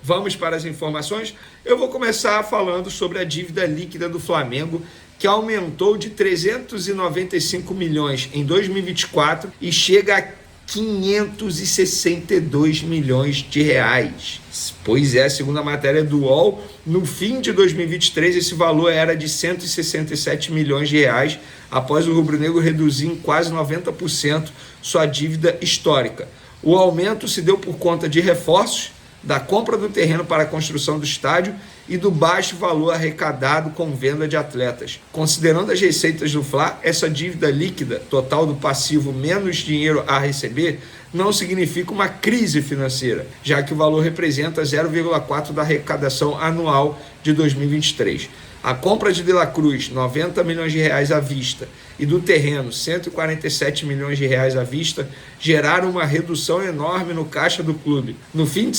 Vamos para as informações? Eu vou começar falando sobre a dívida líquida do Flamengo, que aumentou de 395 milhões em 2024 e chega a 562 milhões de reais. Pois é, segundo a matéria do UOL, no fim de 2023 esse valor era de 167 milhões de reais, após o rubro-negro reduzir em quase 90% sua dívida histórica. O aumento se deu por conta de reforços, da compra do terreno para a construção do estádio e do baixo valor arrecadado com venda de atletas. Considerando as receitas do Fla, essa dívida líquida, total do passivo menos dinheiro a receber, não significa uma crise financeira, já que o valor representa 0,4% da arrecadação anual de 2023. A compra de La Cruz, 90 milhões de reais à vista, e do terreno, 147 milhões de reais à vista, geraram uma redução enorme no caixa do clube. No fim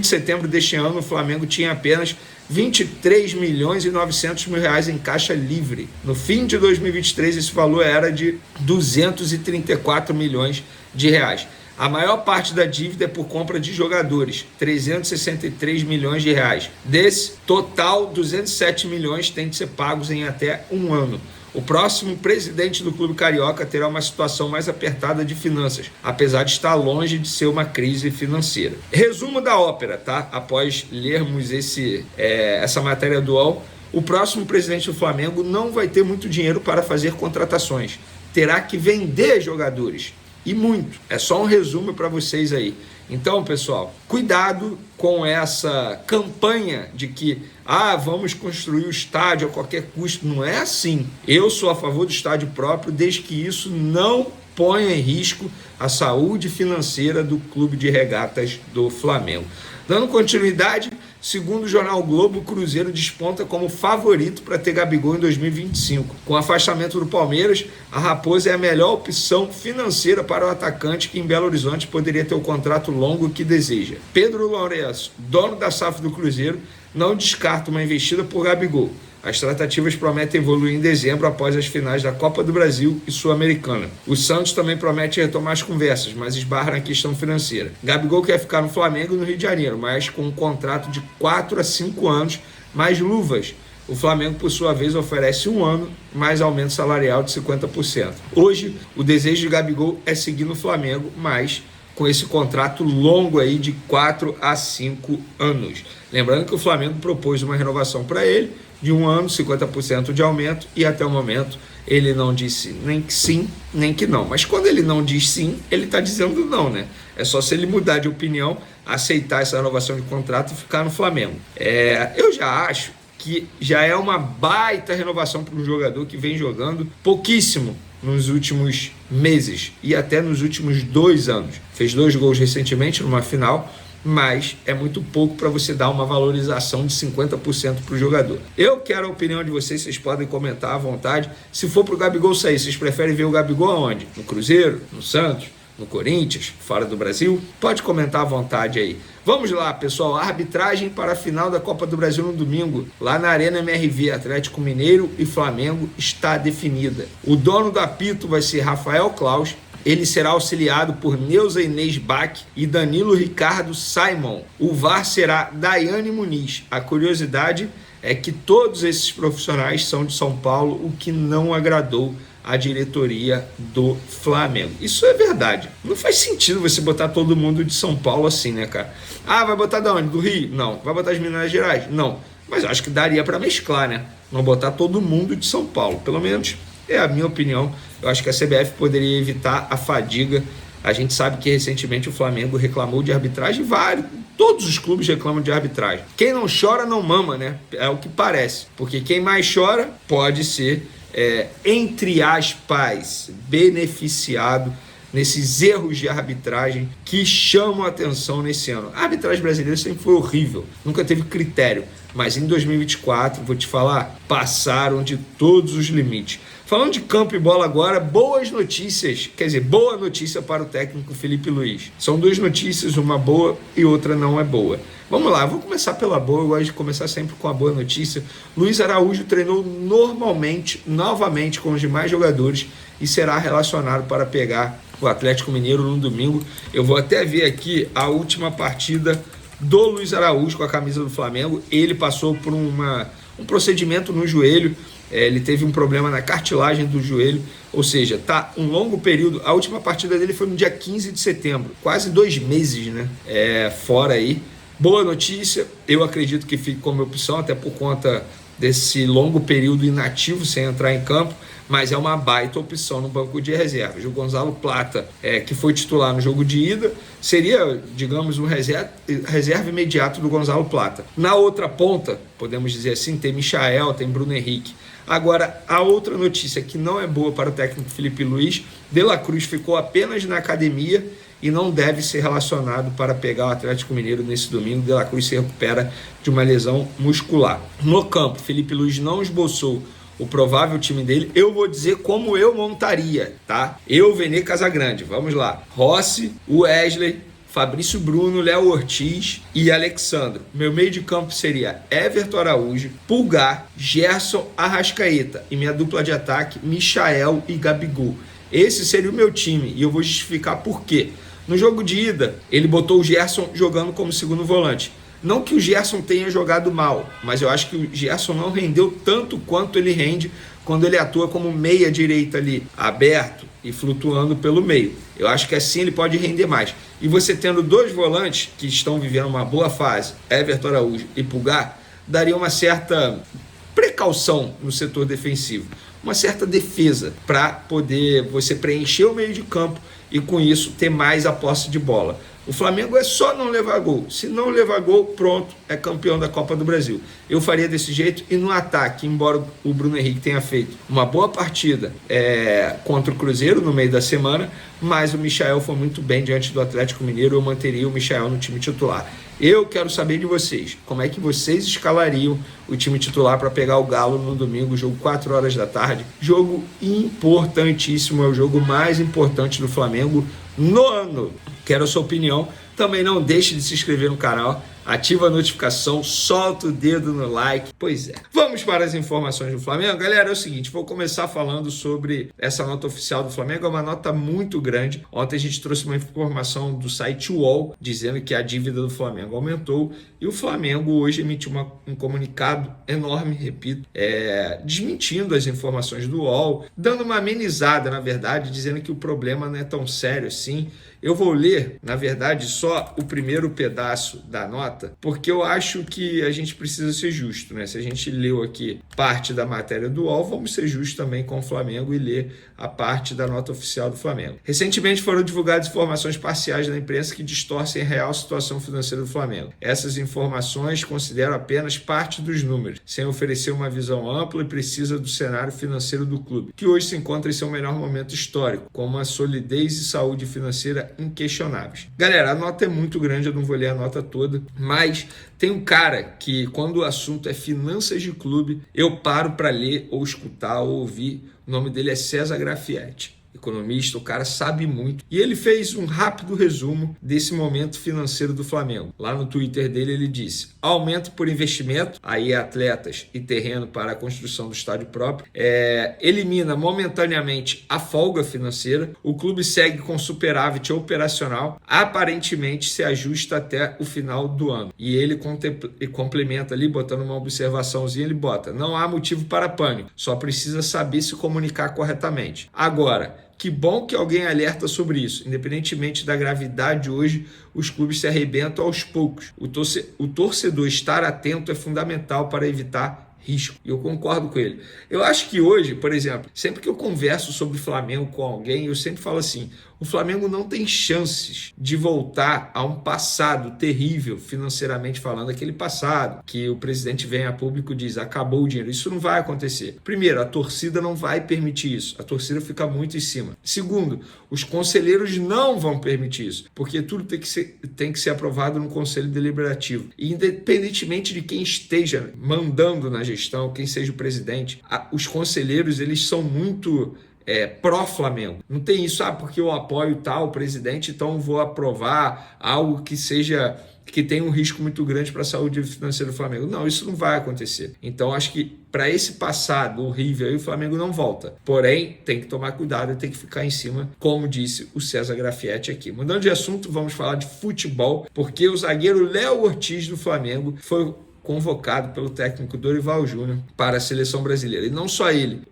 de setembro deste ano, o Flamengo tinha apenas 23 milhões e 900 mil reais em caixa livre. No fim de 2023, esse valor era de 234 milhões de reais. A maior parte da dívida é por compra de jogadores, 363 milhões de reais. Desse total, 207 milhões têm de ser pagos em até um ano. O próximo presidente do Clube Carioca terá uma situação mais apertada de finanças, apesar de estar longe de ser uma crise financeira. Resumo da ópera, tá? Após lermos essa matéria do UOL, o próximo presidente do Flamengo não vai ter muito dinheiro para fazer contratações. Terá que vender jogadores. E muito. É só um resumo para vocês aí. Então, pessoal, cuidado com essa campanha de que vamos construir o estádio a qualquer custo. Não é assim. Eu sou a favor do estádio próprio, desde que isso não ponha em risco a saúde financeira do Clube de Regatas do Flamengo. Dando continuidade, segundo o jornal o Globo, o Cruzeiro desponta como favorito para ter Gabigol em 2025. Com o afastamento do Palmeiras, a Raposa é a melhor opção financeira para o atacante, que em Belo Horizonte poderia ter o contrato longo que deseja. Pedro Lourenço, dono da SAF do Cruzeiro, não descarta uma investida por Gabigol. As tratativas prometem evoluir em dezembro após as finais da Copa do Brasil e Sul-Americana. O Santos também promete retomar as conversas, mas esbarra na questão financeira. Gabigol quer ficar no Flamengo e no Rio de Janeiro, mas com um contrato de 4 a 5 anos, mais luvas. O Flamengo, por sua vez, oferece 1 ano, mais aumento salarial de 50%. Hoje, o desejo de Gabigol é seguir no Flamengo, mas com esse contrato longo aí de 4 a 5 anos. Lembrando que o Flamengo propôs uma renovação para ele, de 1 ano, 50% de aumento, e até o momento ele não disse nem que sim, nem que não. Mas quando ele não diz sim, ele está dizendo não, né? É só se ele mudar de opinião, aceitar essa renovação de contrato e ficar no Flamengo. Eu já acho que já é uma baita renovação para um jogador que vem jogando pouquíssimo nos últimos meses e até nos últimos 2 anos. Fez 2 gols recentemente numa final, mas é muito pouco para você dar uma valorização de 50% para o jogador. Eu quero a opinião de vocês podem comentar à vontade. Se for para o Gabigol sair, vocês preferem ver o Gabigol aonde? No Cruzeiro? No Santos? No Corinthians? Fora do Brasil? Pode comentar à vontade aí. Vamos lá, pessoal. A arbitragem para a final da Copa do Brasil no domingo, lá na Arena MRV, Atlético Mineiro e Flamengo, está definida. O dono do apito vai ser Rafael Claus. Ele será auxiliado por Neuza Inês Bach e Danilo Ricardo Simon. O VAR será Daiane Muniz. A curiosidade é que todos esses profissionais são de São Paulo, o que não agradou a diretoria do Flamengo. Isso é verdade. Não faz sentido você botar todo mundo de São Paulo assim, né, cara? Vai botar de onde? Do Rio? Não. Vai botar de Minas Gerais? Não. Mas acho que daria para mesclar, né? Não botar todo mundo de São Paulo. Pelo menos é a minha opinião. Eu acho que a CBF poderia evitar a fadiga. A gente sabe que recentemente o Flamengo reclamou de arbitragem, todos os clubes reclamam de arbitragem. Quem não chora não mama, né? É o que parece. Porque quem mais chora pode ser, entre aspas, beneficiado nesses erros de arbitragem que chamam a atenção nesse ano. A arbitragem brasileira sempre foi horrível, nunca teve critério. Mas em 2024, vou te falar, passaram de todos os limites. Falando de campo e bola agora, boas notícias, boa notícia para o técnico Felipe Luiz. São 2 notícias, uma boa e outra não é boa. Vamos lá, vou começar pela boa, eu gosto de começar sempre com a boa notícia. Luiz Araújo treinou novamente com os demais jogadores e será relacionado para pegar o Atlético Mineiro no domingo. Eu vou até ver aqui a última partida do Luiz Araújo com a camisa do Flamengo. Ele passou por um procedimento no joelho, ele teve um problema na cartilagem do joelho, ou seja, tá um longo período. A última partida dele foi no dia 15 de setembro, quase 2 meses, né? Fora aí. Boa notícia, eu acredito que fique como opção, até por conta desse longo período inativo sem entrar em campo, mas é uma baita opção no banco de reservas. O Gonzalo Plata, que foi titular no jogo de ida, seria, digamos, um reserva imediato do Gonzalo Plata. Na outra ponta, podemos dizer assim, tem Michael, tem Bruno Henrique. Agora, a outra notícia que não é boa para o técnico Felipe Luiz: De La Cruz ficou apenas na academia e não deve ser relacionado para pegar o Atlético Mineiro nesse domingo. De La Cruz se recupera de uma lesão muscular. No campo, Felipe Luiz não esboçou o provável time dele. Eu vou dizer como eu montaria, tá? Eu, Vene Casagrande, vamos lá. Rossi, Wesley, Fabrício Bruno, Léo Ortiz e Alexandro. Meu meio de campo seria Everton Araújo, Pulgar, Gerson, Arrascaeta. E minha dupla de ataque, Michael e Gabigol. Esse seria o meu time e eu vou justificar por quê. No jogo de ida, ele botou o Gerson jogando como segundo volante. Não que o Gerson tenha jogado mal, mas eu acho que o Gerson não rendeu tanto quanto ele rende quando ele atua como meia direita ali, aberto e flutuando pelo meio. Eu acho que assim ele pode render mais. E você tendo 2 volantes que estão vivendo uma boa fase, Everton Araújo e Pulgar, daria uma certa precaução no setor defensivo, uma certa defesa para poder você preencher o meio de campo e com isso ter mais a posse de bola. O Flamengo é só não levar gol. Se não levar gol, pronto, é campeão da Copa do Brasil. Eu faria desse jeito. E no ataque, embora o Bruno Henrique tenha feito uma boa partida contra o Cruzeiro no meio da semana, mas o Michael foi muito bem diante do Atlético Mineiro, eu manteria o Michael no time titular. Eu quero saber de vocês, como é que vocês escalariam o time titular para pegar o Galo no domingo, jogo 4 horas da tarde, jogo importantíssimo, é o jogo mais importante do Flamengo no ano. Quero a sua opinião. Também não deixe de se inscrever no canal, ativa a notificação, solta o dedo no like. Pois é. Vamos para as informações do Flamengo. Galera, é o seguinte, vou começar falando sobre essa nota oficial do Flamengo. É uma nota muito grande. Ontem a gente trouxe uma informação do site UOL dizendo que a dívida do Flamengo aumentou e o Flamengo hoje emitiu um comunicado enorme, repito, desmentindo as informações do UOL, dando uma amenizada, na verdade, dizendo que o problema não é tão sério assim. Eu vou ler, na verdade, só o primeiro pedaço da nota, porque eu acho que a gente precisa ser justo, né? Se a gente leu aqui parte da matéria do UOL, vamos ser justos também com o Flamengo e ler a parte da nota oficial do Flamengo. Recentemente foram divulgadas informações parciais da imprensa que distorcem a real situação financeira do Flamengo. Essas informações consideram apenas parte dos números, sem oferecer uma visão ampla e precisa do cenário financeiro do clube, que hoje se encontra em seu melhor momento histórico, com uma solidez e saúde financeira inquestionáveis. Galera, a nota é muito grande, eu não vou ler a nota toda, mas tem um cara que, quando o assunto é finanças de clube, eu paro para ler ou escutar ou ouvir. O nome dele é César Grafietti, economista, o cara sabe muito. E ele fez um rápido resumo desse momento financeiro do Flamengo. Lá no Twitter dele ele disse: aumento por investimento, aí atletas e terreno para a construção do estádio próprio, elimina momentaneamente a folga financeira, o clube segue com superávit operacional, aparentemente se ajusta até o final do ano. E ele complementa ali, botando uma observaçãozinha, ele bota: não há motivo para pânico, só precisa saber se comunicar corretamente. Agora, que bom que alguém alerta sobre isso. Independentemente da gravidade hoje, os clubes se arrebentam aos poucos. O torcedor estar atento é fundamental para evitar risco. E eu concordo com ele. Eu acho que hoje, por exemplo, sempre que eu converso sobre Flamengo com alguém, eu sempre falo assim: o Flamengo não tem chances de voltar a um passado terrível, financeiramente falando, aquele passado que o presidente vem a público e diz: acabou o dinheiro. Isso não vai acontecer. Primeiro, a torcida não vai permitir isso. A torcida fica muito em cima. Segundo, os conselheiros não vão permitir isso, porque tudo tem que ser aprovado no conselho deliberativo. E independentemente de quem esteja mandando na gestão, quem seja o presidente, os conselheiros, eles são muito pró-Flamengo. Não tem isso, porque eu apoio tal presidente, então vou aprovar algo que tem um risco muito grande para a saúde financeira do Flamengo. Não, isso não vai acontecer. Então, acho que para esse passado horrível aí, o Flamengo não volta. Porém, tem que tomar cuidado e tem que ficar em cima, como disse o César Grafietti aqui. Mudando de assunto, vamos falar de futebol, porque o zagueiro Léo Ortiz do Flamengo foi convocado pelo técnico Dorival Júnior para a seleção brasileira. E não só ele,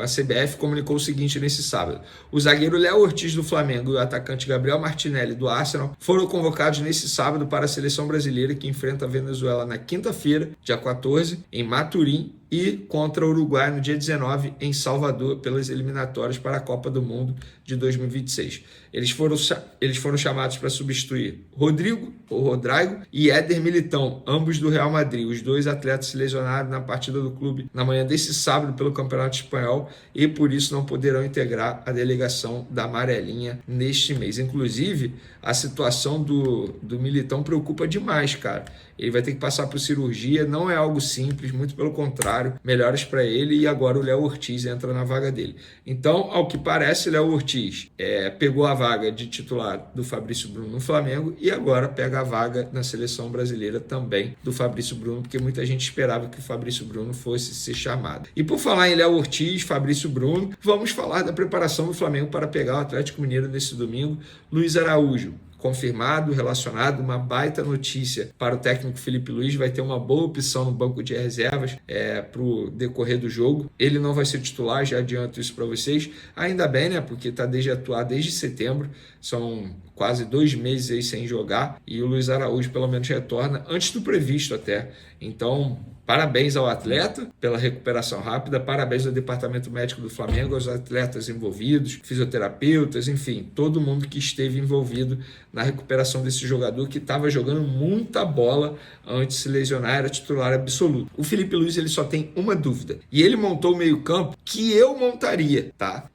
a CBF comunicou o seguinte nesse sábado: o zagueiro Léo Ortiz do Flamengo e o atacante Gabriel Martinelli do Arsenal foram convocados nesse sábado para a seleção brasileira, que enfrenta a Venezuela na quinta-feira, dia 14, em Maturim, e contra o Uruguai no dia 19 em Salvador, pelas eliminatórias para a Copa do Mundo de 2026. Eles foram chamados para substituir Rodrigo e Éder Militão, ambos do Real Madrid. Os dois atletas se lesionaram na partida do clube na manhã desse sábado pelo Campeonato Espanhol e por isso não poderão integrar a delegação da Amarelinha neste mês. Inclusive, a situação do Militão preocupa demais, cara. Ele vai ter que passar por cirurgia, não é algo simples, muito pelo contrário, melhoras para ele, e agora o Léo Ortiz entra na vaga dele. Então, ao que parece, Léo Ortiz pegou a vaga de titular do Fabrício Bruno no Flamengo e agora pega a vaga na seleção brasileira também do Fabrício Bruno, porque muita gente esperava que o Fabrício Bruno fosse ser chamado. E por falar em Léo Ortiz, Fabrício Bruno, vamos falar da preparação do Flamengo para pegar o Atlético Mineiro nesse domingo. Luiz Araújo, confirmado, relacionado, uma baita notícia para o técnico Felipe Luiz, vai ter uma boa opção no banco de reservas para o decorrer do jogo. Ele não vai ser titular, já adianto isso para vocês, ainda bem, né, porque está atuar desde setembro, são quase 2 meses aí sem jogar, e o Luiz Araújo pelo menos retorna antes do previsto até. Então, parabéns ao atleta pela recuperação rápida, parabéns ao departamento médico do Flamengo, aos atletas envolvidos, fisioterapeutas, enfim, todo mundo que esteve envolvido na recuperação desse jogador que estava jogando muita bola antes de se lesionar, era titular absoluto. O Felipe Luiz, ele só tem uma dúvida, e ele montou o meio-campo que eu montaria, tá?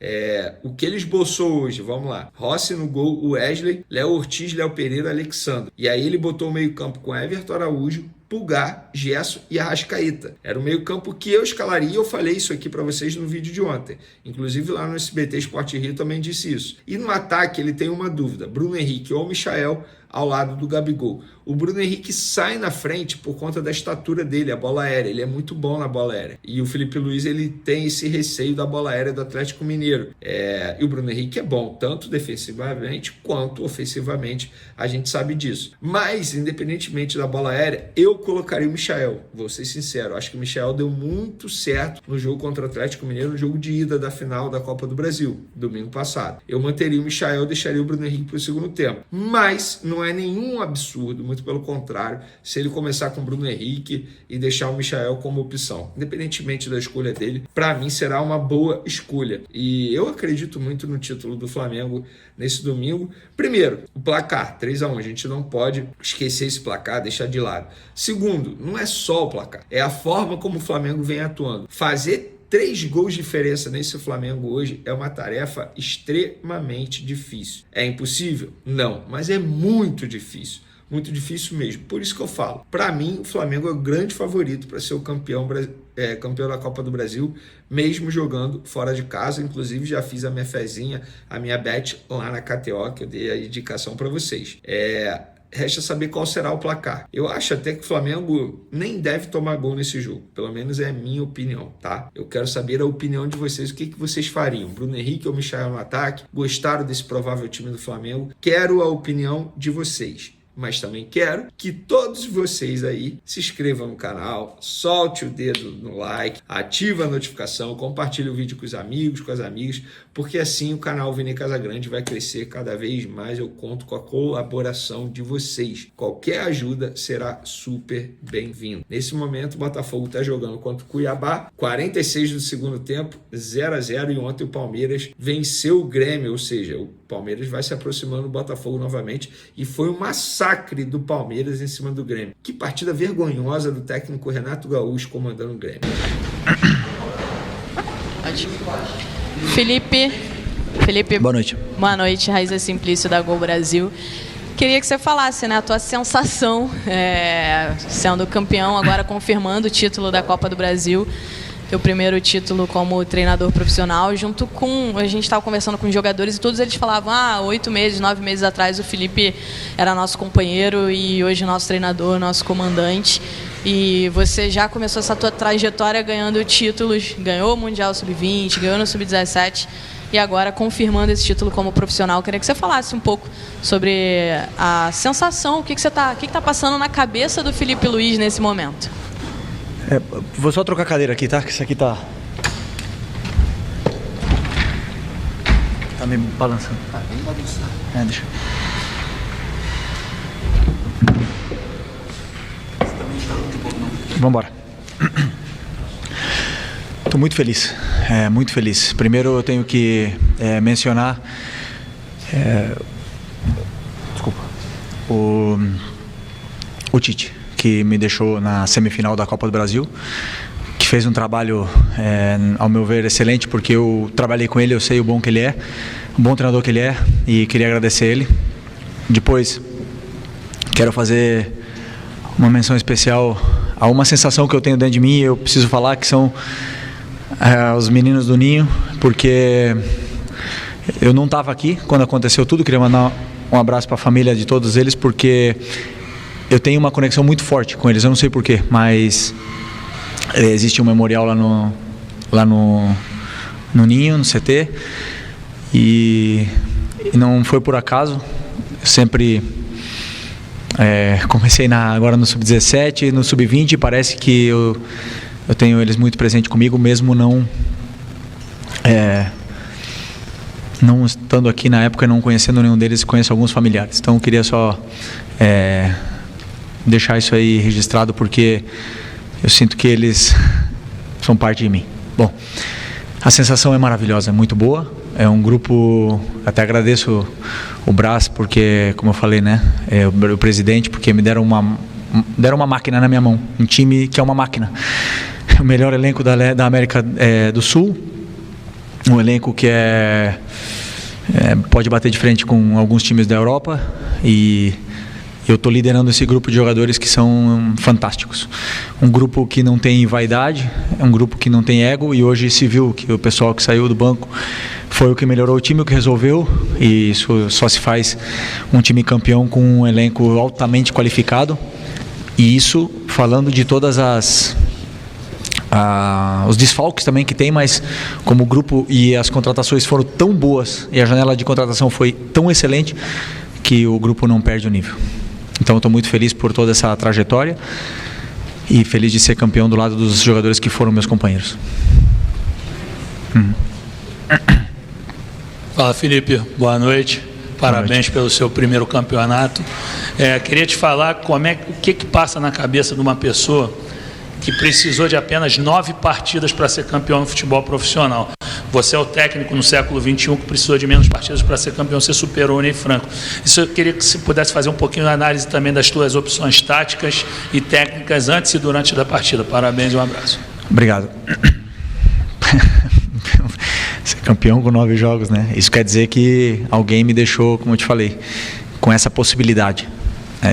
O que ele esboçou hoje, vamos lá: Rossi no gol, o Wesley, Léo Ortiz, Léo Pereira, Alexandre. E aí ele botou o meio-campo com Everton Araújo, Pulgar, Gerson e Arrascaeta. Era o meio-campo que eu escalaria, eu falei isso aqui para vocês no vídeo de ontem. Inclusive lá no SBT Sport Rio também disse isso. E no ataque ele tem uma dúvida: Bruno Henrique ou Michael ao lado do Gabigol. O Bruno Henrique sai na frente por conta da estatura dele, a bola aérea. Ele é muito bom na bola aérea. E o Felipe Luiz, ele tem esse receio da bola aérea do Atlético Mineiro. E o Bruno Henrique é bom, tanto defensivamente quanto ofensivamente. A gente sabe disso. Mas, independentemente da bola aérea, eu colocaria o Michael. Vou ser sincero, acho que o Michael deu muito certo no jogo contra o Atlético Mineiro, no jogo de ida da final da Copa do Brasil, domingo passado. Eu manteria o Michael, deixaria o Bruno Henrique para o segundo tempo. Mas não é nenhum absurdo, muito pelo contrário, se ele começar com o Bruno Henrique e deixar o Michael como opção. Independentemente da escolha dele, para mim será uma boa escolha. E eu acredito muito no título do Flamengo nesse domingo. Primeiro, o placar, 3-1. A gente não pode esquecer esse placar, deixar de lado. Segundo, não é só o placar, é a forma como o Flamengo vem atuando. Fazer 3 gols de diferença nesse Flamengo hoje é uma tarefa extremamente difícil. É impossível? Não, mas é muito difícil. Muito difícil mesmo. Por isso que eu falo, para mim o Flamengo é o grande favorito para ser o campeão da Copa do Brasil, mesmo jogando fora de casa. Inclusive já fiz a minha fezinha, a minha bet lá na KTO, que eu dei a indicação para vocês. Resta saber qual será o placar. Eu acho até que o Flamengo nem deve tomar gol nesse jogo. Pelo menos é a minha opinião, tá? Eu quero saber a opinião de vocês. O que vocês fariam? Bruno Henrique ou Michael no ataque? Gostaram desse provável time do Flamengo? Quero a opinião de vocês. Mas também quero que todos vocês aí se inscrevam no canal, solte o dedo no like, ative a notificação, compartilhe o vídeo com os amigos, com as amigas, porque assim o canal Vini Casagrande vai crescer cada vez mais. Eu conto com a colaboração de vocês. Qualquer ajuda será super bem-vindo. Nesse momento o Botafogo está jogando contra o Cuiabá, 46 do segundo tempo, 0-0, e ontem o Palmeiras venceu o Grêmio, ou seja, o Palmeiras vai se aproximando do Botafogo novamente, e foi um massacre do Palmeiras em cima do Grêmio. Que partida vergonhosa do técnico Renato Gaúcho comandando o Grêmio. Felipe, boa noite. Boa noite, Raíza Simplício da Gol Brasil. Queria que você falasse, né, a tua sensação, sendo campeão, agora confirmando o título da Copa do Brasil. teu primeiro título como treinador profissional, junto com... A gente estava conversando com os jogadores e todos eles falavam 8 meses, 9 meses atrás o Felipe era nosso companheiro e hoje nosso treinador, nosso comandante. E você já começou essa tua trajetória ganhando títulos, ganhou o Mundial Sub-20, ganhou no Sub-17 e agora confirmando esse título como profissional. Queria que você falasse um pouco sobre a sensação, o que está passando na cabeça do Felipe Luiz nesse momento. Vou só trocar a cadeira aqui, tá? Que isso aqui tá me balançando. Tá bem balançado. Deixa. Vamos embora. Estou muito feliz, muito feliz. Primeiro eu tenho que mencionar o Tite, que me deixou na semifinal da Copa do Brasil, que fez um trabalho, ao meu ver, excelente, porque eu trabalhei com ele, eu sei o bom que ele é, o bom treinador que ele é, e queria agradecer ele. Depois, quero fazer uma menção especial a uma sensação que eu tenho dentro de mim, eu preciso falar, que são os meninos do Ninho, porque eu não estava aqui quando aconteceu tudo. Queria mandar um abraço para a família de todos eles, porque eu tenho uma conexão muito forte com eles, eu não sei porquê, mas existe um memorial lá no Ninho, no CT, e não foi por acaso. Eu sempre comecei agora no Sub-17, no Sub-20, parece que eu tenho eles muito presente comigo, mesmo não estando aqui na época e não conhecendo nenhum deles, conheço alguns familiares. Então eu queria só deixar isso aí registrado, porque eu sinto que eles são parte de mim. Bom, a sensação é maravilhosa, é muito boa. É um grupo, até agradeço o Brás, porque, como eu falei, né, o presidente, porque me deram uma máquina na minha mão, um time que é uma máquina. O melhor elenco da América do Sul, um elenco que pode bater de frente com alguns times da Europa, e eu estou liderando esse grupo de jogadores que são fantásticos. Um grupo que não tem vaidade, é um grupo que não tem ego, e hoje se viu que o pessoal que saiu do banco foi o que melhorou o time, o que resolveu, e isso só se faz um time campeão com um elenco altamente qualificado. E isso falando de todas os desfalques também que tem, mas como o grupo e as contratações foram tão boas e a janela de contratação foi tão excelente que o grupo não perde o nível. Então eu estou muito feliz por toda essa trajetória e feliz de ser campeão do lado dos jogadores que foram meus companheiros. Fala, Felipe, boa noite. Parabéns pelo seu primeiro campeonato. Queria te falar o que passa na cabeça de uma pessoa que precisou de apenas 9 partidas para ser campeão no futebol profissional. Você é o técnico no século XXI que precisou de menos partidas para ser campeão, você superou o Ney Franco. Isso eu queria que você pudesse fazer um pouquinho de análise também das tuas opções táticas e técnicas antes e durante da partida. Parabéns e um abraço. Obrigado. Ser campeão com 9 jogos, né? Isso quer dizer que alguém me deixou, como eu te falei, com essa possibilidade,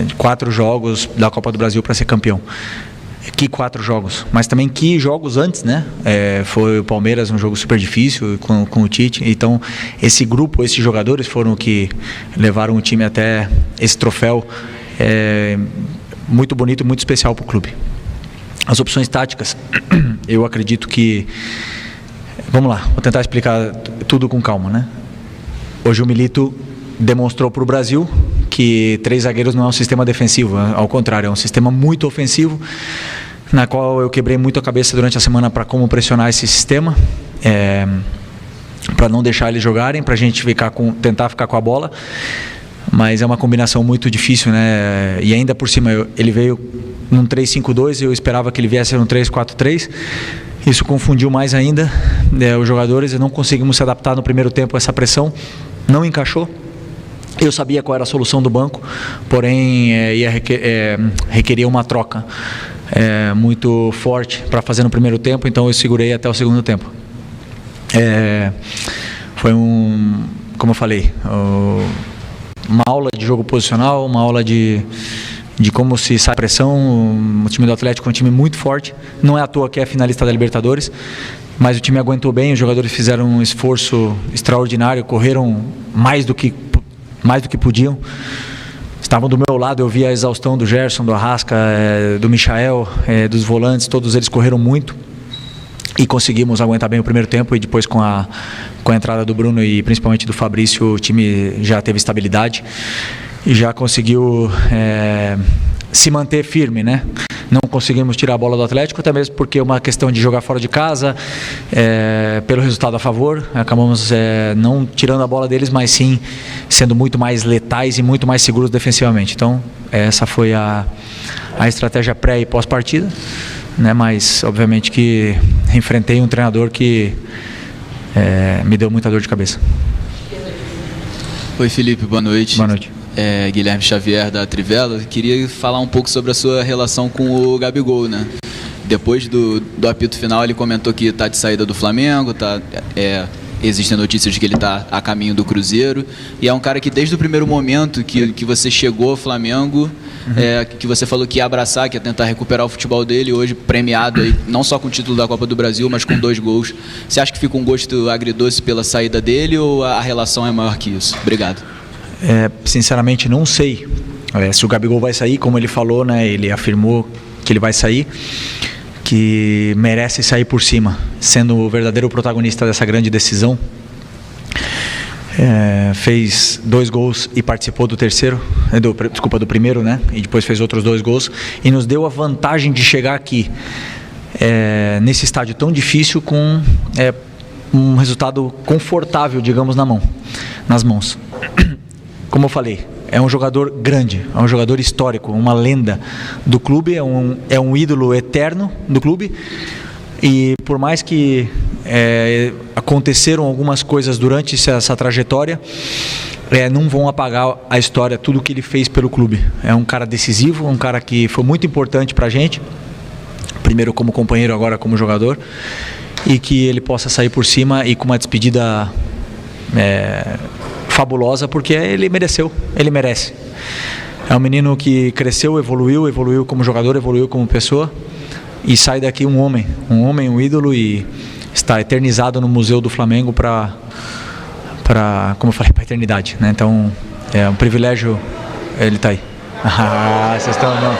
de 4 jogos da Copa do Brasil para ser campeão. Que 4 jogos, mas também que jogos antes, né? Foi o Palmeiras, um jogo super difícil com o Tite. Então esse grupo, esses jogadores foram que levaram o time até esse troféu muito bonito, muito especial para o clube. As opções táticas, eu acredito que, vamos lá, vou tentar explicar tudo com calma, né? Hoje o Milito demonstrou para o Brasil que 3 zagueiros não é um sistema defensivo, ao contrário, é um sistema muito ofensivo, na qual eu quebrei muito a cabeça durante a semana para como pressionar esse sistema, para não deixar eles jogarem, para a gente tentar ficar com a bola, mas é uma combinação muito difícil, né? E ainda por cima, ele veio num 3-5-2, eu esperava que ele viesse num 3-4-3, isso confundiu mais ainda os jogadores, e não conseguimos se adaptar no primeiro tempo a essa pressão, não encaixou. Eu sabia qual era a solução do banco, porém requeria uma troca muito forte para fazer no primeiro tempo, então eu segurei até o segundo tempo. Foi como eu falei, uma aula de jogo posicional, uma aula de de como se sai a pressão. O time do Atlético é um time muito forte, não é à toa que é finalista da Libertadores, mas o time aguentou bem, os jogadores fizeram um esforço extraordinário, correram mais do que podiam. Estavam do meu lado, eu vi a exaustão do Gerson, do Arrasca, do Michael, dos volantes, todos eles correram muito e conseguimos aguentar bem o primeiro tempo, e depois com a entrada do Bruno e principalmente do Fabrício, o time já teve estabilidade e já conseguiu se manter firme, né? Não conseguimos tirar a bola do Atlético, até mesmo porque é uma questão de jogar fora de casa, pelo resultado a favor, acabamos não tirando a bola deles, mas sim sendo muito mais letais e muito mais seguros defensivamente. Então, essa foi a estratégia pré e pós-partida, né? Mas, obviamente, que enfrentei um treinador que me deu muita dor de cabeça. Oi, Felipe, boa noite. Boa noite. Guilherme Xavier, da Trivela. Queria falar um pouco sobre a sua relação com o Gabigol, né? Depois do apito final, ele comentou que está de saída do Flamengo, existem notícias de que ele está a caminho do Cruzeiro, e é um cara que desde o primeiro momento que você chegou ao Flamengo, que você falou que ia abraçar, que ia tentar recuperar o futebol dele, hoje premiado aí, não só com o título da Copa do Brasil, mas com 2 gols. Você acha que fica um gosto agridoce pela saída dele, ou a relação é maior que isso? Obrigado. Sinceramente, não sei se o Gabigol vai sair, como ele falou, né? Ele afirmou que ele vai sair, que merece sair por cima, sendo o verdadeiro protagonista dessa grande decisão. Fez 2 gols e participou do do primeiro, né? E depois fez outros 2 gols e nos deu a vantagem de chegar aqui nesse estádio tão difícil com um resultado confortável, digamos, nas mãos. Como eu falei, é um jogador grande, é um jogador histórico, uma lenda do clube, é um ídolo eterno do clube, e por mais que aconteceram algumas coisas durante essa trajetória, não vão apagar a história, tudo que ele fez pelo clube. É um cara decisivo, um cara que foi muito importante pra gente, primeiro como companheiro, agora como jogador, e que ele possa sair por cima e com uma despedida fabulosa, porque ele mereceu, ele merece. É um menino que cresceu, evoluiu como jogador, evoluiu como pessoa, e sai daqui um homem, um ídolo, e está eternizado no Museu do Flamengo para, como eu falei, para a eternidade, né? Então é um privilégio ele estar aí. Vocês estão não.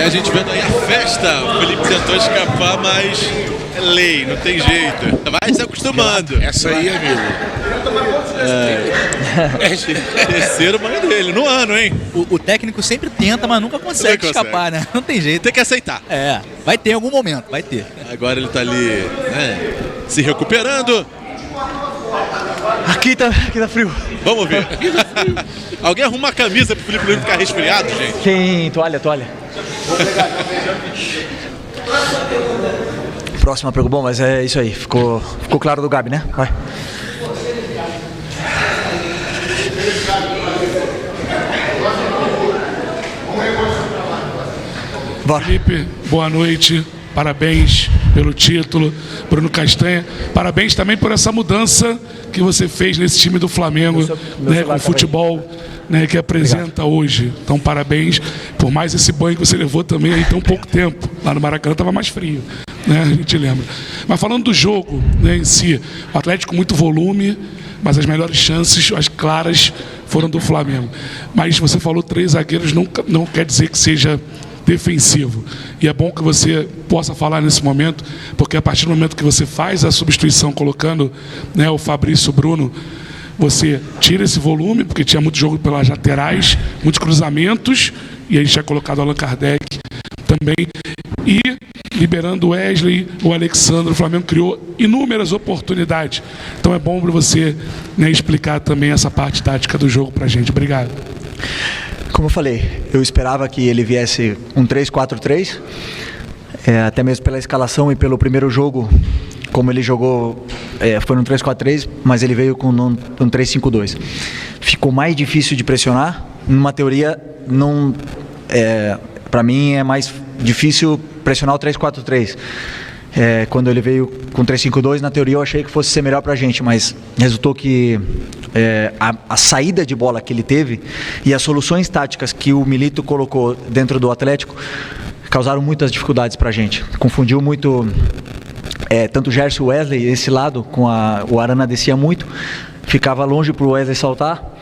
A gente vendo aí a festa, o Felipe tentou escapar, mas é lei, não tem jeito. Vai se acostumando. Essa aí, amigo. Terceiro banho dele, no ano, hein? O técnico sempre tenta, mas nunca consegue escapar, né? Não tem jeito. Tem que aceitar. Vai ter em algum momento, vai ter. Agora ele tá ali, né, se recuperando. Aqui tá frio. Vamos ver. Alguém arruma uma camisa pro Felipe não ficar resfriado, gente? Tem toalha. Próxima pergunta. Bom, mas é isso aí. Ficou claro do Gabi, né? Vai. Bora. Felipe, boa noite. Parabéns pelo título. Bruno Castanha, parabéns também por essa mudança que você fez nesse time do Flamengo, né, com o futebol, né, que apresenta hoje. Então, parabéns por mais esse banho que você levou também em tão pouco tempo. Lá no Maracanã estava mais frio. né? A gente lembra. Mas falando do jogo, né, em si, o Atlético com muito volume, mas as melhores chances, as claras, foram do Flamengo. Mas você falou 3 zagueiros, não quer dizer que seja defensivo. E é bom que você possa falar nesse momento, porque a partir do momento que você faz a substituição colocando, né, o Fabrício e o Bruno, você tira esse volume, porque tinha muito jogo pelas laterais, muitos cruzamentos, e a gente tinha colocado o Allan Kardec também, e liberando o Wesley, o Alexandre, o Flamengo criou inúmeras oportunidades. Então é bom para você, né, explicar também essa parte tática do jogo para a gente. Obrigado. Como eu falei, eu esperava que ele viesse um 3-4-3, até mesmo pela escalação e pelo primeiro jogo, como ele jogou, foi no 3-4-3, mas ele veio com um 3-5-2. Ficou mais difícil de pressionar. Numa teoria, para mim é mais difícil pressionar o 3-4-3. Quando ele veio com 3-5-2, na teoria eu achei que fosse ser melhor para a gente, mas resultou que a saída de bola que ele teve e as soluções táticas que o Milito colocou dentro do Atlético causaram muitas dificuldades para a gente. Confundiu muito tanto o Gerson e o Wesley, esse lado, o Arana descia muito, ficava longe para o Wesley saltar,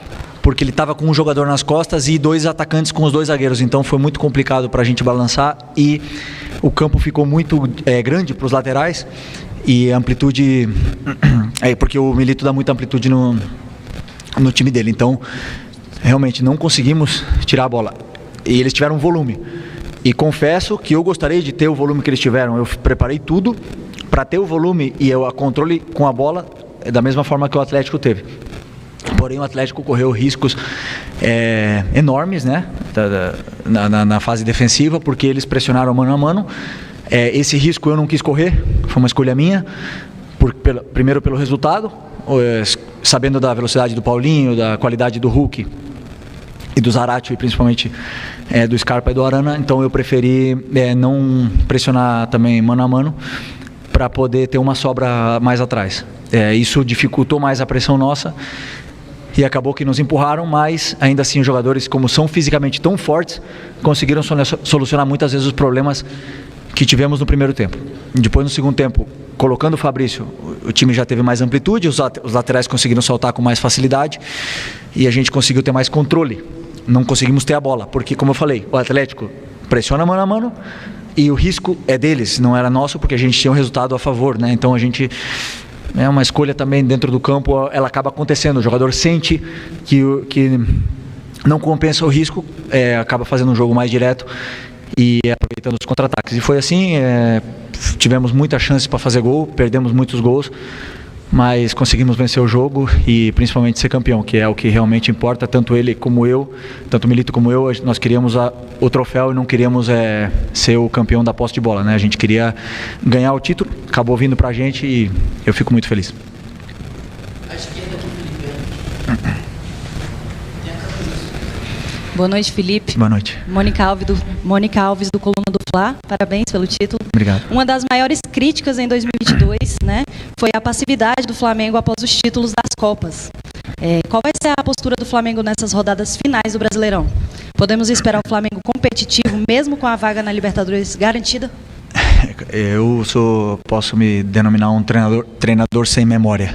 porque ele estava com um jogador nas costas e 2 atacantes com os 2 zagueiros, então foi muito complicado para a gente balançar e o campo ficou muito grande para os laterais e a amplitude, porque o Milito dá muita amplitude no time dele, então realmente não conseguimos tirar a bola e eles tiveram volume e confesso que eu gostaria de ter o volume que eles tiveram. Eu preparei tudo para ter o volume e a controle com a bola da mesma forma que o Atlético teve. Porém, o Atlético correu riscos enormes, né, na fase defensiva, porque eles pressionaram mano a mano. Esse risco eu não quis correr, foi uma escolha minha, primeiro pelo resultado, sabendo da velocidade do Paulinho, da qualidade do Hulk e do Zarate, e principalmente do Scarpa e do Arana. Então eu preferi não pressionar também mano a mano, para poder ter uma sobra mais atrás. Isso dificultou mais a pressão nossa e acabou que nos empurraram, mas ainda assim os jogadores, como são fisicamente tão fortes, conseguiram solucionar muitas vezes os problemas que tivemos no primeiro tempo. Depois, no segundo tempo, colocando o Fabrício, o time já teve mais amplitude, os laterais conseguiram saltar com mais facilidade e a gente conseguiu ter mais controle. Não conseguimos ter a bola, porque, como eu falei, o Atlético pressiona mano a mano e o risco é deles, não era nosso, porque a gente tinha um resultado a favor, né? Então a gente... É uma escolha também dentro do campo, ela acaba acontecendo. O jogador sente que não compensa o risco, acaba fazendo um jogo mais direto e aproveitando os contra-ataques. E foi assim, tivemos muita chance para fazer gol, perdemos muitos gols, mas conseguimos vencer o jogo e principalmente ser campeão, que é o que realmente importa. Tanto ele como eu, tanto o Milito como eu, nós queríamos o troféu e não queríamos ser o campeão da posse de bola, né? A gente queria ganhar o título, acabou vindo pra gente e eu fico muito feliz. Boa noite, Felipe. Boa noite. Mônica Alves do Coluna do Fla. Parabéns pelo título. Obrigado. Uma das maiores críticas em 2022, né, foi a passividade do Flamengo após os títulos das Copas. Qual vai ser a postura do Flamengo nessas rodadas finais do Brasileirão? Podemos esperar um Flamengo competitivo, mesmo com a vaga na Libertadores garantida? Eu posso me denominar um treinador sem memória.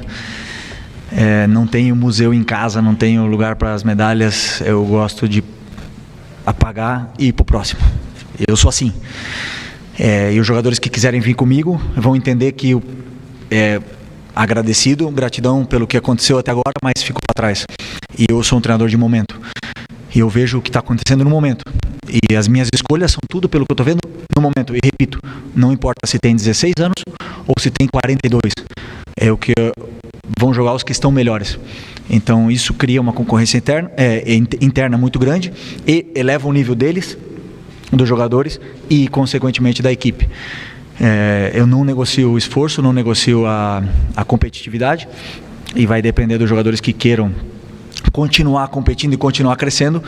Não tenho museu em casa, não tenho lugar para as medalhas. Eu gosto de apagar e ir para o próximo. Eu sou assim. E os jogadores que quiserem vir comigo vão entender que gratidão pelo que aconteceu até agora, mas fico para trás. E eu sou um treinador de momento. E eu vejo o que está acontecendo no momento. E as minhas escolhas são tudo pelo que eu estou vendo no momento. E repito, não importa se tem 16 anos ou se tem 42. É o que vão jogar os que estão melhores. Então isso cria uma concorrência interna muito grande e eleva o nível deles, dos jogadores e consequentemente da equipe. Eu não negocio o esforço, não negocio a competitividade e vai depender dos jogadores que queiram continuar competindo e continuar crescendo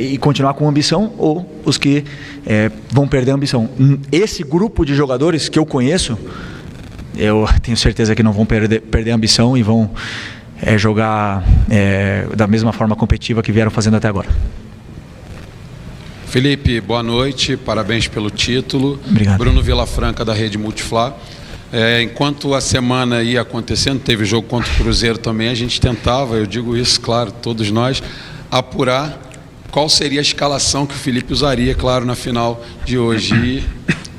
e continuar com ambição, ou os que vão perder a ambição. Esse grupo de jogadores que eu conheço, eu tenho certeza que não vão perder a ambição e vão jogar da mesma forma competitiva que vieram fazendo até agora. Felipe, boa noite, parabéns pelo título. Obrigado. Bruno Vilafranca, da Rede Multiflá. Enquanto a semana ia acontecendo, teve jogo contra o Cruzeiro também, a gente tentava, eu digo isso, claro, todos nós, apurar qual seria a escalação que o Felipe usaria, claro, na final de hoje. E,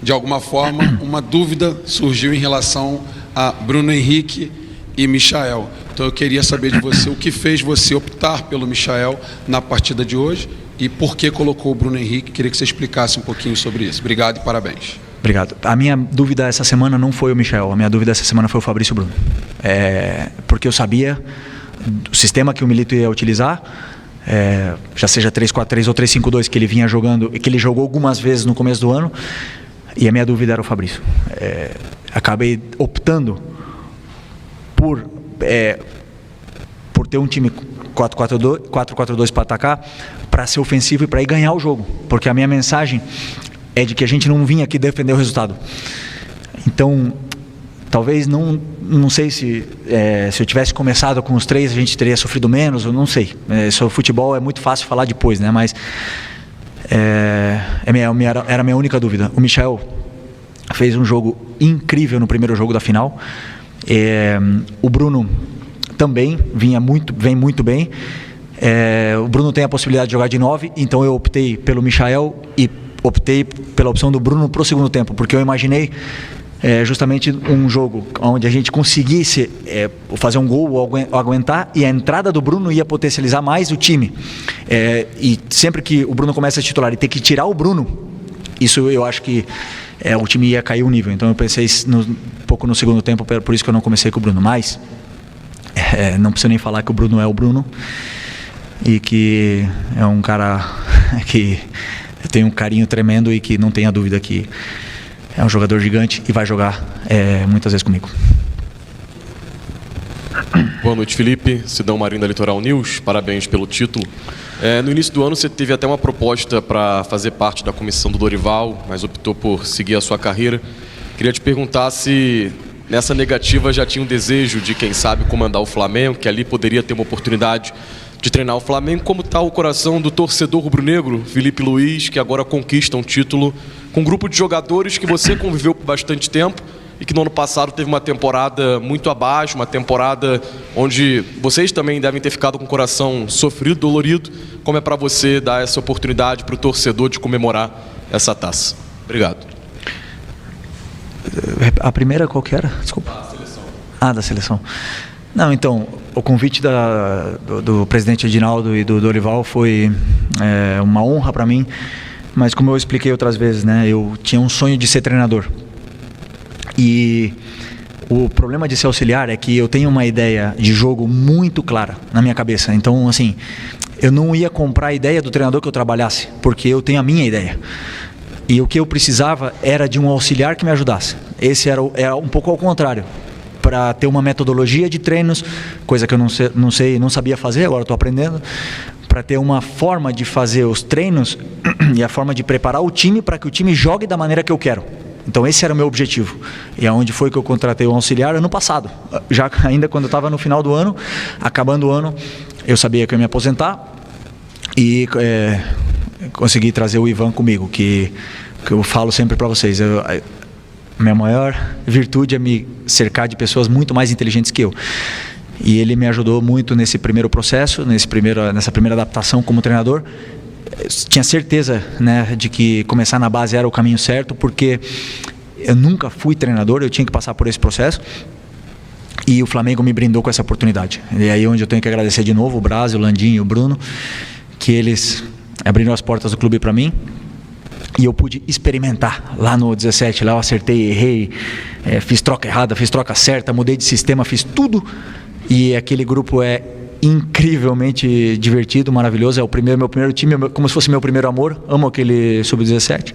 de alguma forma, uma dúvida surgiu em relação a Bruno Henrique e Michael. Então eu queria saber de você o que fez você optar pelo Michael na partida de hoje e por que colocou o Bruno Henrique. Queria que você explicasse um pouquinho sobre isso. Obrigado e parabéns. Obrigado. A minha dúvida essa semana não foi o Michael, a minha dúvida essa semana foi o Fabrício Bruno. Porque eu sabia o sistema que o Milito ia utilizar, já seja 3-4-3 ou 3-5-2 que ele vinha jogando, que ele jogou algumas vezes no começo do ano, e a minha dúvida era o Fabrício. Acabei optando por ter um time 4-4-2 para atacar, para ser ofensivo e para ir ganhar o jogo, porque a minha mensagem é de que a gente não vinha aqui defender o resultado. Então, talvez não sei se eu tivesse começado com os 3 a gente teria sofrido menos, eu não sei. Sobre futebol é muito fácil falar depois, né? Mas era a minha única dúvida. O Michael fez um jogo incrível no primeiro jogo da final. O Bruno também vem muito bem. O Bruno tem a possibilidade de jogar de 9, então eu optei pelo Michael e optei pela opção do Bruno para o segundo tempo, porque eu imaginei justamente um jogo onde a gente conseguisse fazer um gol ou aguentar, e a entrada do Bruno ia potencializar mais o time. E sempre que o Bruno começa a titular e ter que tirar o Bruno, isso eu acho que o time ia cair o nível. Então eu pensei um pouco no segundo tempo, por isso que eu não comecei com o Bruno. Mas não preciso nem falar que o Bruno é o Bruno e que é um cara que eu tenho um carinho tremendo e que não tenha dúvida que é um jogador gigante e vai jogar muitas vezes comigo. Boa noite, Felipe. Sidão Marinho da Litoral News. Parabéns pelo título. No início do ano você teve até uma proposta para fazer parte da comissão do Dorival, mas optou por seguir a sua carreira. Queria te perguntar se nessa negativa já tinha um desejo de, quem sabe, comandar o Flamengo, que ali poderia ter uma oportunidade de treinar o Flamengo. Como está o coração do torcedor rubro-negro, Felipe Luiz, que agora conquista um título com um grupo de jogadores que você conviveu por bastante tempo e que no ano passado teve uma temporada muito abaixo, uma temporada onde vocês também devem ter ficado com o coração sofrido, dolorido. Como é para você dar essa oportunidade para o torcedor de comemorar essa taça? Obrigado. A primeira qual que era? Desculpa. Da seleção. Da seleção. Não, então, o convite do presidente Edinaldo e do Dorival foi uma honra para mim, mas como eu expliquei outras vezes, né, eu tinha um sonho de ser treinador. E o problema de ser auxiliar é que eu tenho uma ideia de jogo muito clara na minha cabeça. Então, assim, eu não ia comprar a ideia do treinador que eu trabalhasse, porque eu tenho a minha ideia. E o que eu precisava era de um auxiliar que me ajudasse. Esse era um pouco ao contrário. Para ter uma metodologia de treinos, coisa que eu não sabia fazer, agora estou aprendendo. Para ter uma forma de fazer os treinos e a forma de preparar o time para que o time jogue da maneira que eu quero. Então esse era o meu objetivo. E aonde foi que eu contratei o auxiliar? Ano passado. Já ainda quando eu estava no final do ano, acabando o ano, eu sabia que eu ia me aposentar e consegui trazer o Ivan comigo, que eu falo sempre para vocês. Minha maior virtude é me cercar de pessoas muito mais inteligentes que eu. E ele me ajudou muito nesse primeiro processo, nessa primeira adaptação como treinador. Eu tinha certeza, né, de que começar na base era o caminho certo, porque eu nunca fui treinador, eu tinha que passar por esse processo. E o Flamengo me brindou com essa oportunidade. E aí onde eu tenho que agradecer de novo o Braz, o Landim e o Bruno, que eles abriram as portas do clube para mim. E eu pude experimentar lá no 17, lá eu acertei, errei, fiz troca errada, fiz troca certa, mudei de sistema, fiz tudo. E aquele grupo é incrivelmente divertido, maravilhoso. É meu primeiro time, como se fosse meu primeiro amor. Amo aquele sub-17.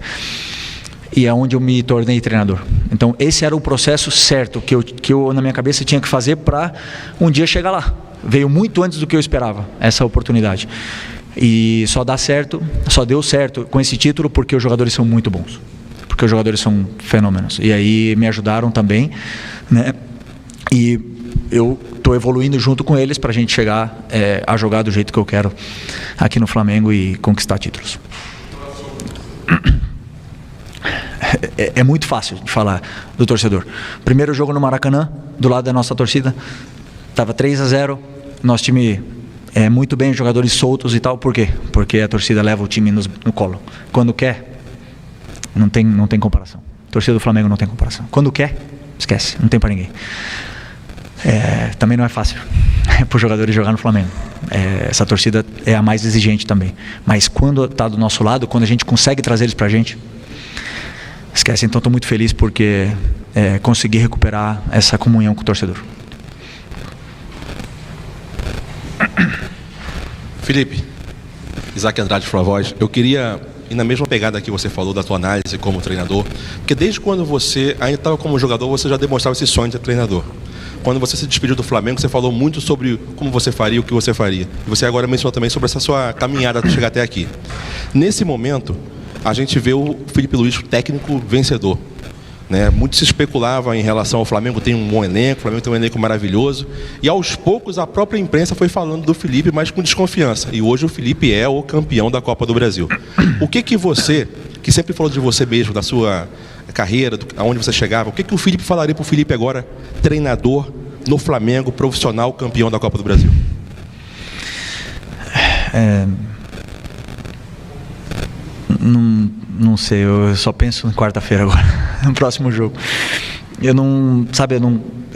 E é onde eu me tornei treinador. Então esse era o processo certo que eu na minha cabeça tinha que fazer para um dia chegar lá. Veio muito antes do que eu esperava, essa oportunidade. E só deu certo com esse título porque os jogadores são muito bons. Porque os jogadores são fenômenos. E aí me ajudaram também, né? E eu estou evoluindo junto com eles para a gente chegar a jogar do jeito que eu quero aqui no Flamengo e conquistar títulos. é muito fácil de falar do torcedor. Primeiro jogo no Maracanã, do lado da nossa torcida, estava 3-0, nosso time muito bem, jogadores soltos e tal. Por quê? Porque a torcida leva o time no colo. Quando quer, não tem comparação. A torcida do Flamengo não tem comparação. Quando quer, esquece, não tem para ninguém. Também não é fácil para os jogadores jogar no Flamengo. Essa torcida é a mais exigente também. Mas quando está do nosso lado, quando a gente consegue trazer eles para a gente, esquece. Então estou muito feliz porque consegui recuperar essa comunhão com o torcedor. Felipe, Isaac Andrade, Flavoz, eu queria ir na mesma pegada que você falou da tua análise como treinador, porque desde quando você ainda estava como jogador, você já demonstrava esse sonho de ser treinador. Quando você se despediu do Flamengo, você falou muito sobre como você faria, o que você faria. E você agora mencionou também sobre essa sua caminhada para chegar até aqui. Nesse momento, a gente vê o Felipe Luiz, técnico vencedor. Muito se especulava em relação ao Flamengo, tem um bom elenco, o Flamengo tem um elenco maravilhoso, e aos poucos a própria imprensa foi falando do Felipe, mas com desconfiança, e hoje o Felipe é o campeão da Copa do Brasil. O que você, que sempre falou de você mesmo, da sua carreira, aonde você chegava, o que o Felipe falaria para o Felipe agora, treinador no Flamengo, profissional, campeão da Copa do Brasil? Não sei, eu só penso em quarta-feira agora, no próximo jogo. Eu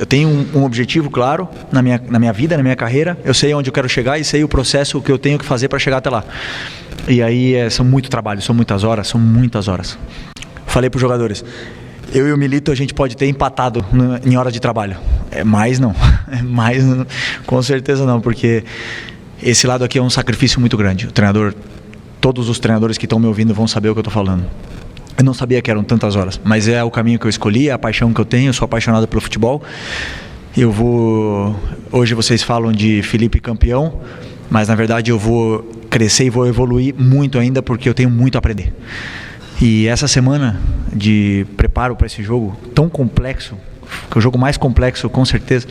tenho um objetivo claro na minha vida, na minha carreira. Eu sei onde eu quero chegar e sei o processo que eu tenho que fazer para chegar até lá. E aí são muito trabalho, são muitas horas. Falei para os jogadores, eu e o Milito a gente pode ter empatado em hora de trabalho. Mais não, com certeza não, porque esse lado aqui é um sacrifício muito grande. O treinador, todos os treinadores que estão me ouvindo vão saber o que eu estou falando. Eu não sabia que eram tantas horas, mas é o caminho que eu escolhi, é a paixão que eu tenho. Eu sou apaixonado pelo futebol. Hoje vocês falam de Felipe campeão, mas na verdade eu vou crescer e vou evoluir muito ainda, porque eu tenho muito a aprender. E essa semana de preparo para esse jogo tão complexo, que é o jogo mais complexo com certeza,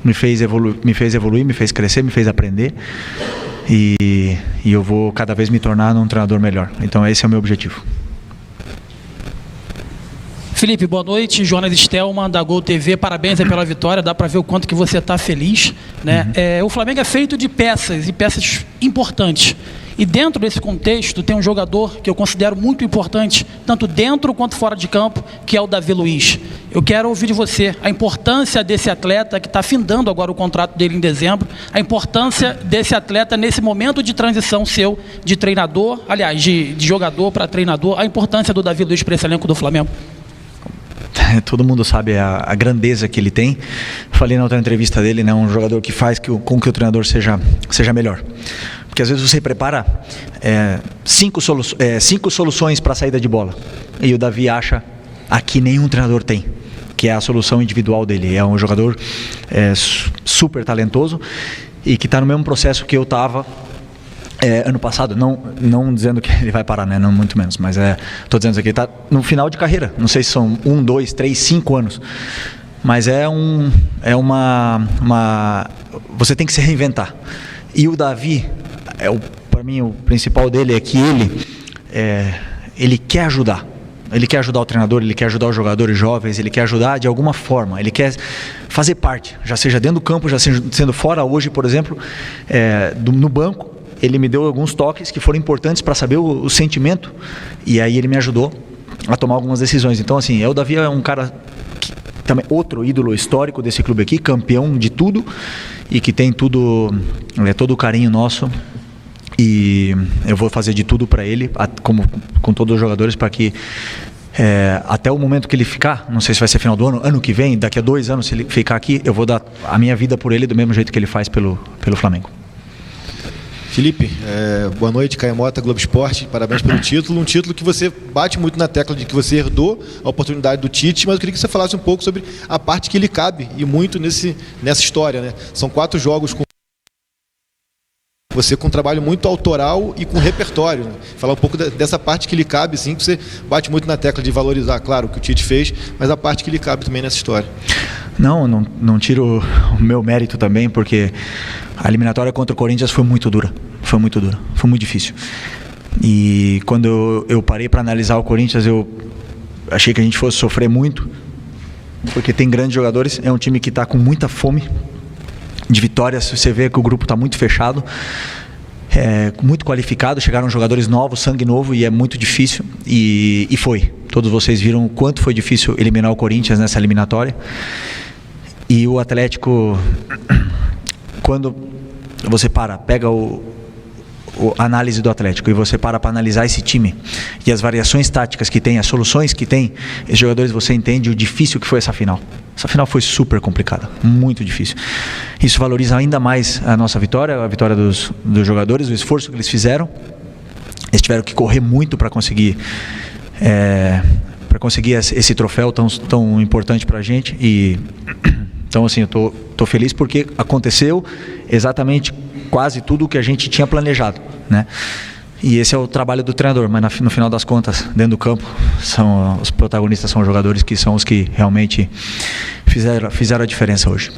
me fez evoluir, me fez crescer, me fez aprender. E eu vou cada vez me tornar um treinador melhor. Então esse é o meu objetivo. Felipe, boa noite. Jonas Stelman, da Gol TV. Parabéns pela vitória. Dá para ver o quanto que você está feliz, né? O Flamengo é feito de peças, e peças importantes. E dentro desse contexto tem um jogador que eu considero muito importante, tanto dentro quanto fora de campo, que é o Davi Luiz. Eu quero ouvir de você a importância desse atleta, que está findando agora o contrato dele em dezembro, a importância desse atleta nesse momento de transição seu de treinador, aliás, de jogador para treinador, a importância do Davi Luiz para esse elenco do Flamengo. Todo mundo sabe a grandeza que ele tem. Falei na outra entrevista dele, né, um jogador que faz com que o treinador seja melhor. Porque às vezes você prepara 5 soluções para a saída de bola. E o Davi acha a que nenhum treinador tem, que é a solução individual dele. É um jogador super talentoso e que está no mesmo processo que eu estava ano passado. Não dizendo que ele vai parar, né? Não, muito menos. Mas estou dizendo que ele está no final de carreira. Não sei se são 1, 2, 3, 5 anos. Mas você tem que se reinventar. E o Davi, para mim, o principal dele é que ele quer ajudar. Ele quer ajudar o treinador, ele quer ajudar os jogadores jovens, ele quer ajudar de alguma forma, ele quer fazer parte, já seja dentro do campo, já sendo fora. Hoje, por exemplo, no banco, ele me deu alguns toques que foram importantes para saber o sentimento, e aí ele me ajudou a tomar algumas decisões. Então, assim, o Davi é um cara também outro ídolo histórico desse clube aqui, campeão de tudo, e que tem todo o carinho nosso, e eu vou fazer de tudo para ele, como com todos os jogadores, para que até o momento que ele ficar, não sei se vai ser final do ano que vem, daqui a 2 anos, se ele ficar aqui, eu vou dar a minha vida por ele do mesmo jeito que ele faz pelo Flamengo. Felipe, boa noite, Caio Mota, Globo Esporte, parabéns pelo título, um título que você bate muito na tecla de que você herdou a oportunidade do Tite, mas eu queria que você falasse um pouco sobre a parte que lhe cabe, e muito nessa história, né? São 4 jogos com você, com um trabalho muito autoral e com repertório, né? Falar um pouco dessa parte que lhe cabe, sim, que você bate muito na tecla de valorizar, claro, o que o Tite fez, mas a parte que lhe cabe também nessa história. Não tiro o meu mérito também, porque a eliminatória contra o Corinthians foi muito dura, foi muito difícil. E quando eu parei para analisar o Corinthians, eu achei que a gente fosse sofrer muito, porque tem grandes jogadores, é um time que está com muita fome de vitórias. Você vê que o grupo está muito fechado, muito qualificado, chegaram jogadores novos, sangue novo, e é muito difícil, e foi. Todos vocês viram o quanto foi difícil eliminar o Corinthians nessa eliminatória. E o Atlético, quando você pega a análise do Atlético e você para analisar esse time e as variações táticas que tem, as soluções que tem, esses jogadores, você entende o difícil que foi essa final. Essa final foi super complicada, muito difícil. Isso valoriza ainda mais a nossa vitória, a vitória dos jogadores, o esforço que eles fizeram. Eles tiveram que correr muito para conseguir esse troféu tão importante para a gente. E então, assim, eu tô feliz porque aconteceu exatamente quase tudo o que a gente tinha planejado, né? E esse é o trabalho do treinador, mas no final das contas, dentro do campo, os protagonistas são os jogadores, que são os que realmente fizeram a diferença hoje.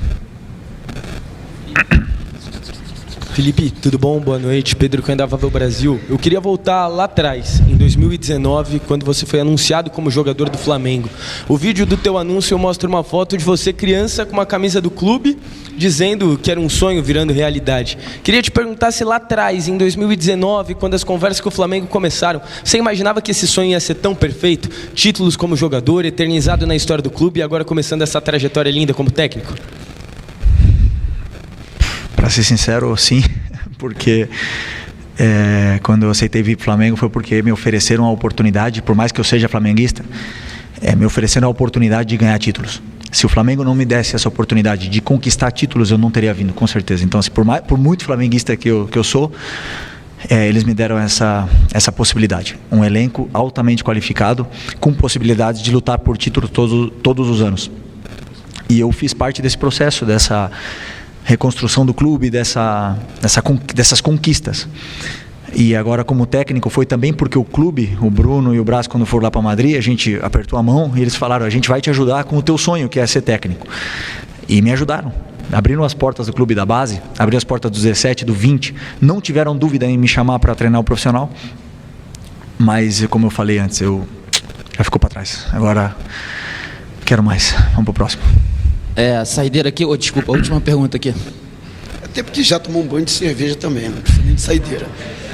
Felipe, tudo bom? Boa noite. Pedro Candavável Brasil. Eu queria voltar lá atrás, em 2019, quando você foi anunciado como jogador do Flamengo. O vídeo do teu anúncio mostra uma foto de você criança com uma camisa do clube, dizendo que era um sonho virando realidade. Queria te perguntar se lá atrás, em 2019, quando as conversas com o Flamengo começaram, você imaginava que esse sonho ia ser tão perfeito? Títulos como jogador, eternizado na história do clube, e agora começando essa trajetória linda como técnico? Para ser sincero, sim, porque quando eu aceitei vir para o Flamengo foi porque me ofereceram a oportunidade, por mais que eu seja flamenguista, me ofereceram a oportunidade de ganhar títulos. Se o Flamengo não me desse essa oportunidade de conquistar títulos, eu não teria vindo, com certeza. Então, por muito flamenguista que eu sou, eles me deram essa possibilidade. Um elenco altamente qualificado, com possibilidades de lutar por títulos todos os anos. E eu fiz parte desse processo, dessa reconstrução do clube, dessas conquistas. E agora, como técnico, foi também porque o clube, o Bruno e o Brás, quando foram lá para Madrid, a gente apertou a mão e eles falaram: a gente vai te ajudar com o teu sonho, que é ser técnico. E me ajudaram. Abriram as portas do clube da base, abriram as portas do 17, do 20, não tiveram dúvida em me chamar para treinar o profissional, mas, como eu falei antes, já ficou para trás. Agora, quero mais. Vamos pro próximo. A saideira aqui, desculpa, a última pergunta aqui. Até porque já tomou um banho de cerveja também, não precisa nem de saideira.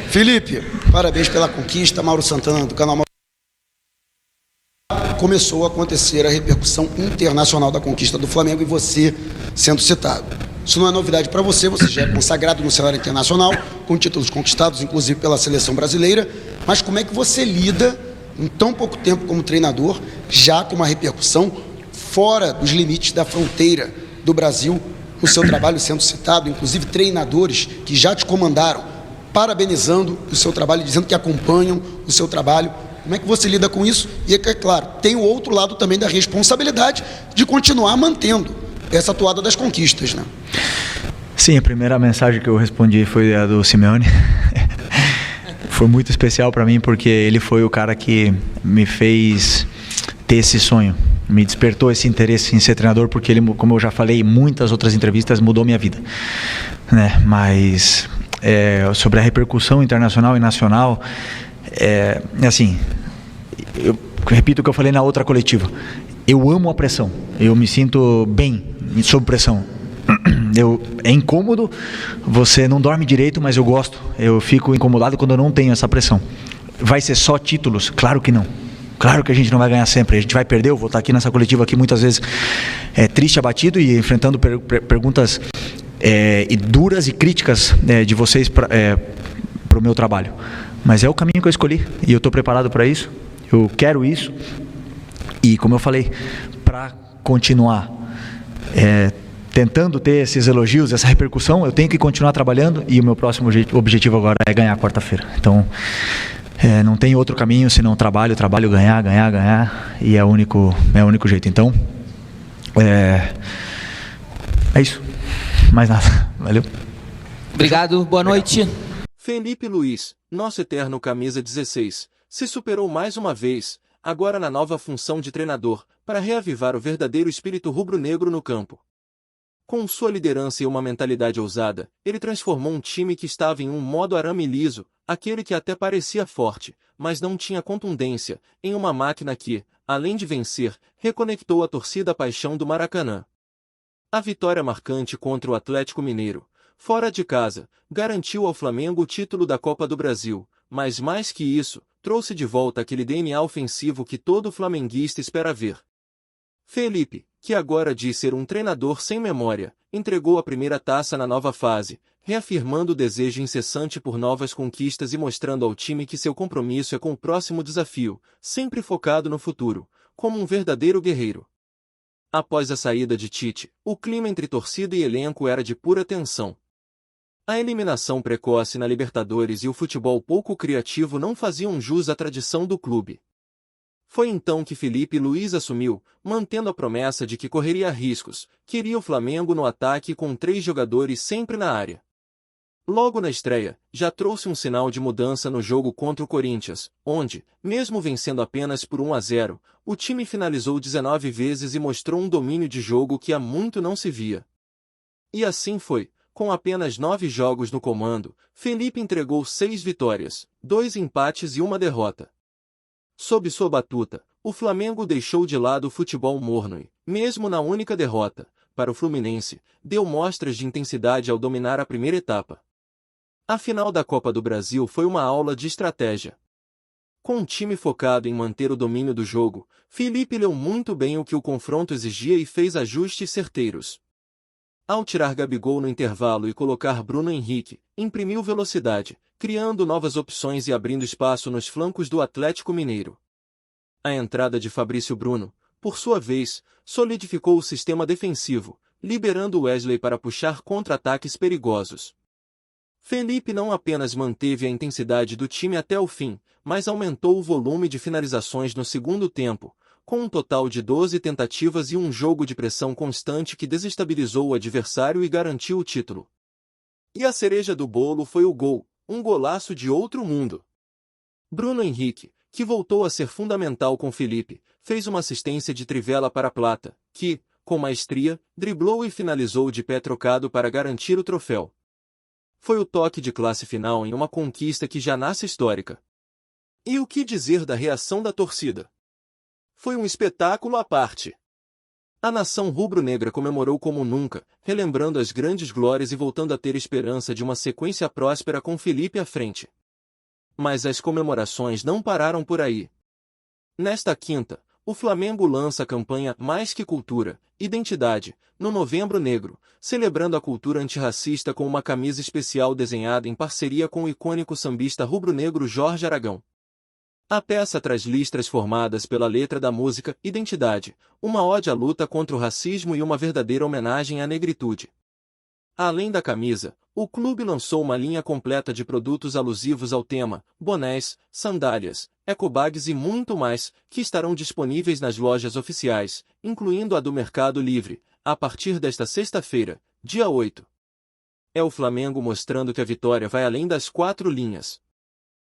Felipe, parabéns pela conquista. Mauro Santana, do canal começou a acontecer a repercussão internacional da conquista do Flamengo e você sendo citado. Isso não é novidade para você, você já é consagrado no cenário internacional, com títulos conquistados, inclusive pela seleção brasileira, mas como é que você lida, em tão pouco tempo como treinador, já com uma repercussão fora dos limites da fronteira do Brasil, o seu trabalho sendo citado, inclusive treinadores que já te comandaram, parabenizando o seu trabalho, dizendo que acompanham o seu trabalho. Como é que você lida com isso? E é claro, tem o outro lado também da responsabilidade de continuar mantendo essa toada das conquistas, né? Sim, a primeira mensagem que eu respondi foi a do Simeone. Foi muito especial para mim porque ele foi o cara que me fez ter esse sonho, me despertou esse interesse em ser treinador, porque ele, como eu já falei em muitas outras entrevistas, mudou minha vida, né? Mas sobre a repercussão internacional e nacional, assim, eu repito o que eu falei na outra coletiva: eu amo a pressão, eu me sinto bem sob pressão. É incômodo, você não dorme direito, mas eu gosto, eu fico incomodado quando eu não tenho essa pressão. Vai ser só títulos? Claro que não. Claro que a gente não vai ganhar sempre, a gente vai perder. Eu vou estar aqui nessa coletiva aqui muitas vezes triste, abatido e enfrentando perguntas e duras e críticas de vocês para o meu trabalho. Mas é o caminho que eu escolhi e eu estou preparado para isso, eu quero isso. E como eu falei, para continuar tentando ter esses elogios, essa repercussão, eu tenho que continuar trabalhando e o meu próximo objetivo agora é ganhar quarta-feira. Então, não tem outro caminho senão trabalho, ganhar, e é o único jeito. Então, é isso. Mais nada. Valeu. Obrigado, boa noite. Felipe Luiz, nosso eterno camisa 16, se superou mais uma vez, agora na nova função de treinador, para reavivar o verdadeiro espírito rubro-negro no campo. Com sua liderança e uma mentalidade ousada, ele transformou um time que estava em um modo arame liso, aquele que até parecia forte, mas não tinha contundência, em uma máquina que, além de vencer, reconectou a torcida à paixão do Maracanã. A vitória marcante contra o Atlético Mineiro, fora de casa, garantiu ao Flamengo o título da Copa do Brasil, mas mais que isso, trouxe de volta aquele DNA ofensivo que todo flamenguista espera ver. Felipe, que agora diz ser um treinador sem memória, entregou a primeira taça na nova fase, reafirmando o desejo incessante por novas conquistas e mostrando ao time que seu compromisso é com o próximo desafio, sempre focado no futuro, como um verdadeiro guerreiro. Após a saída de Tite, o clima entre torcida e elenco era de pura tensão. A eliminação precoce na Libertadores e o futebol pouco criativo não faziam jus à tradição do clube. Foi então que Felipe Luiz assumiu, mantendo a promessa de que correria riscos, queria o Flamengo no ataque com 3 jogadores sempre na área. Logo na estreia, já trouxe um sinal de mudança no jogo contra o Corinthians, onde, mesmo vencendo apenas por 1-0, o time finalizou 19 vezes e mostrou um domínio de jogo que há muito não se via. E assim foi, com apenas 9 jogos no comando, Felipe entregou 6 vitórias, 2 empates e 1 derrota. Sob sua batuta, o Flamengo deixou de lado o futebol morno e, mesmo na única derrota, para o Fluminense, deu mostras de intensidade ao dominar a primeira etapa. A final da Copa do Brasil foi uma aula de estratégia. Com um time focado em manter o domínio do jogo, Felipe leu muito bem o que o confronto exigia e fez ajustes certeiros. Ao tirar Gabigol no intervalo e colocar Bruno Henrique, imprimiu velocidade, criando novas opções e abrindo espaço nos flancos do Atlético Mineiro. A entrada de Fabrício Bruno, por sua vez, solidificou o sistema defensivo, liberando Wesley para puxar contra-ataques perigosos. Felipe não apenas manteve a intensidade do time até o fim, mas aumentou o volume de finalizações no segundo tempo, com um total de 12 tentativas e um jogo de pressão constante que desestabilizou o adversário e garantiu o título. E a cereja do bolo foi o gol, um golaço de outro mundo. Bruno Henrique, que voltou a ser fundamental com Felipe, fez uma assistência de trivela para Plata, que, com maestria, driblou e finalizou de pé trocado para garantir o troféu. Foi o toque de classe final em uma conquista que já nasce histórica. E o que dizer da reação da torcida? Foi um espetáculo à parte. A nação rubro-negra comemorou como nunca, relembrando as grandes glórias e voltando a ter esperança de uma sequência próspera com Felipe à frente. Mas as comemorações não pararam por aí. Nesta quinta, o Flamengo lança a campanha Mais que Cultura, Identidade, no Novembro Negro, celebrando a cultura antirracista com uma camisa especial desenhada em parceria com o icônico sambista rubro-negro Jorge Aragão. A peça traz listras formadas pela letra da música Identidade, uma ode à luta contra o racismo e uma verdadeira homenagem à negritude. Além da camisa, o clube lançou uma linha completa de produtos alusivos ao tema, bonés, sandálias, ecobags e muito mais, que estarão disponíveis nas lojas oficiais, incluindo a do Mercado Livre, a partir desta sexta-feira, dia 8. É o Flamengo mostrando que a vitória vai além das 4 linhas.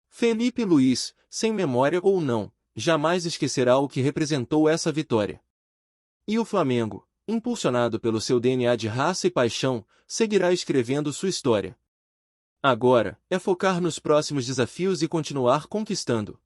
Felipe Luiz, sem memória ou não, jamais esquecerá o que representou essa vitória. E o Flamengo, impulsionado pelo seu DNA de raça e paixão, seguirá escrevendo sua história. Agora, é focar nos próximos desafios e continuar conquistando.